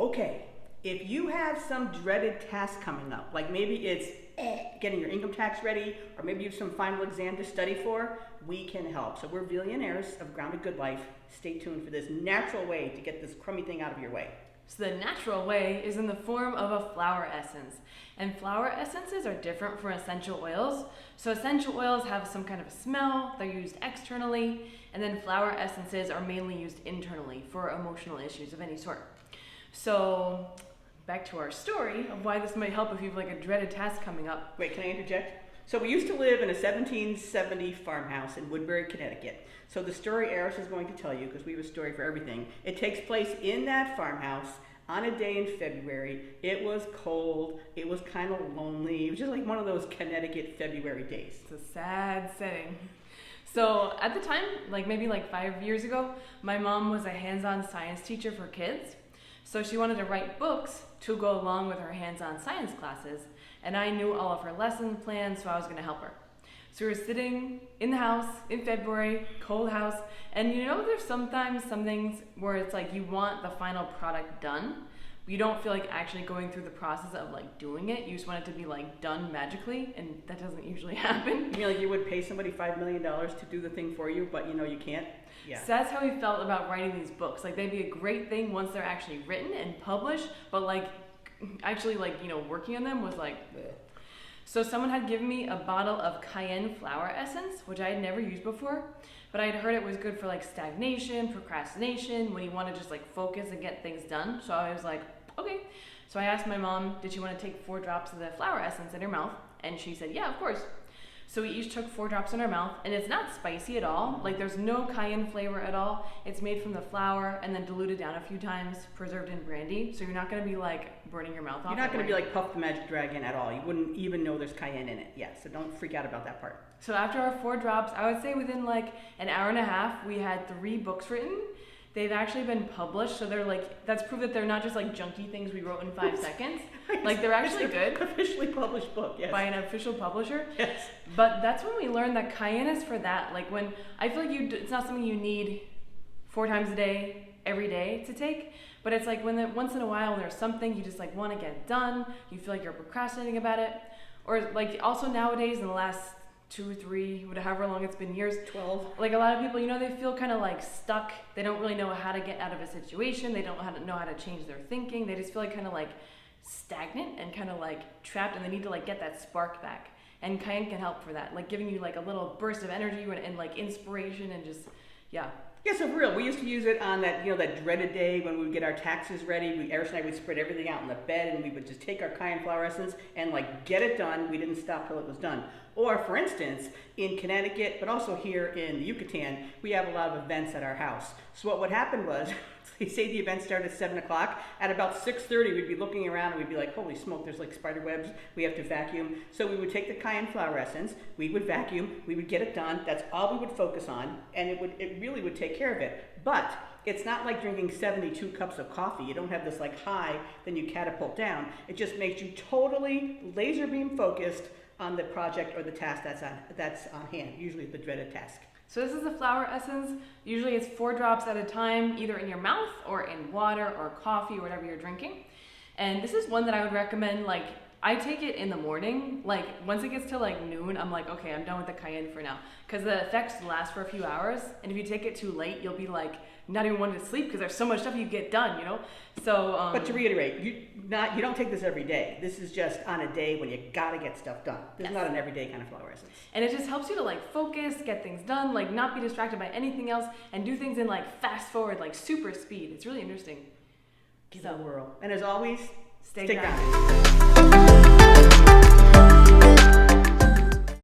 Okay, if you have some dreaded task coming up, like maybe it's getting your income tax ready, or maybe you have some final exam to study for, we can help. So we're Billionaires of Grounded Good Life. Stay tuned for this natural way to get this crummy thing out of your way. So the natural way is in the form of a flower essence. And flower essences are different from essential oils. So essential oils have some kind of a smell, they're used externally, and then flower essences are mainly used internally for emotional issues of any sort. So back to our story of why this might help if you have like a dreaded task coming up. Wait, can I interject? So we used to live in a 1770 farmhouse in Woodbury, Connecticut. So the story Eris is going to tell you, because we have a story for everything, it takes place in that farmhouse on a day in February. It was cold, it was kind of lonely. It was just like one of those Connecticut February days. It's a sad setting. So at the time, maybe 5 years ago, my mom was a hands-on science teacher for kids. So she wanted to write books to go along with her hands-on science classes, and I knew all of her lesson plans, so I was going to help her. So we were sitting in the house in February, cold house, and there's sometimes some things where it's like you want the final product done, but you don't feel like actually going through the process of doing it. You just want it to be done magically, and that doesn't usually happen. You mean like you would pay somebody $5 million to do the thing for you, but you can't? Yeah. So that's how we felt about writing these books. They'd be a great thing once they're actually written and published, but actually working on them was bleh. So someone had given me a bottle of Cayenne Flower Essence, which I had never used before, but I had heard it was good for stagnation, procrastination, when you want to just focus and get things done. So I was like, okay. So I asked my mom, did she want to take 4 drops of the flower essence in her mouth? And she said, yeah, of course. So we each took 4 drops in our mouth, and it's not spicy at all. There's no cayenne flavor at all. It's made from the flower and then diluted down a few times, preserved in brandy. So you're not going to be burning your mouth off. You're not going to be like Puff the Magic Dragon at all. You wouldn't even know there's cayenne in it. Yeah, so don't freak out about that part. So after our 4 drops, I would say within an hour and a half, we had 3 books written. They've actually been published, so they're that's proof that they're not just junky things we wrote in 5 seconds. They're actually good. Officially published book, yes. By an official publisher. Yes. But that's when we learned that cayenne is for that. When I feel it's not something you need 4 times a day, every day to take. But it's when once in a while when there's something you just want to get done, you feel like you're procrastinating about it. Or also nowadays in the last 2 or 3, however long it's been, years, 12. A lot of people, they feel kind of stuck. They don't really know how to get out of a situation. They don't know how to change their thinking. They just feel kind of stagnant and kind of trapped, and they need to get that spark back. And cayenne can help for that, giving you a little burst of energy and inspiration and just, yeah. Yeah, so for real, we used to use it on that, that dreaded day when we would get our taxes ready. Eris and I would spread everything out in the bed, and we would just take our Cayenne Flower Essence and get it done. We didn't stop till it was done. Or for instance, in Connecticut, but also here in the Yucatan, we have a lot of events at our house. So what would happen was, say the event started at 7 o'clock, at about 6:30 we'd be looking around and we'd be like, holy smoke, there's spider webs, we have to vacuum. So we would take the Cayenne Flower Essence, we would vacuum, we would get it done, that's all we would focus on, and it really would take care of it. But it's not like drinking 72 cups of coffee. You don't have this high, then you catapult down. It just makes you totally laser beam focused on the project or the task that's on hand, usually the dreaded task. So this is the flower essence. Usually it's 4 drops at a time, either in your mouth or in water or coffee or whatever you're drinking. And this is one that I would recommend, I take it in the morning. Once it gets to noon, I'm okay, I'm done with the cayenne for now. Because the effects last for a few hours, and if you take it too late, you'll be not even wanting to sleep because there's so much stuff you get done, So. But to reiterate, you don't take this every day. This is just on a day when you gotta get stuff done. This is not an everyday kind of flower essence. And it just helps you to focus, get things done, not be distracted by anything else, and do things in fast forward, super speed. It's really interesting. Give it a whirl. And as always, stay grounded.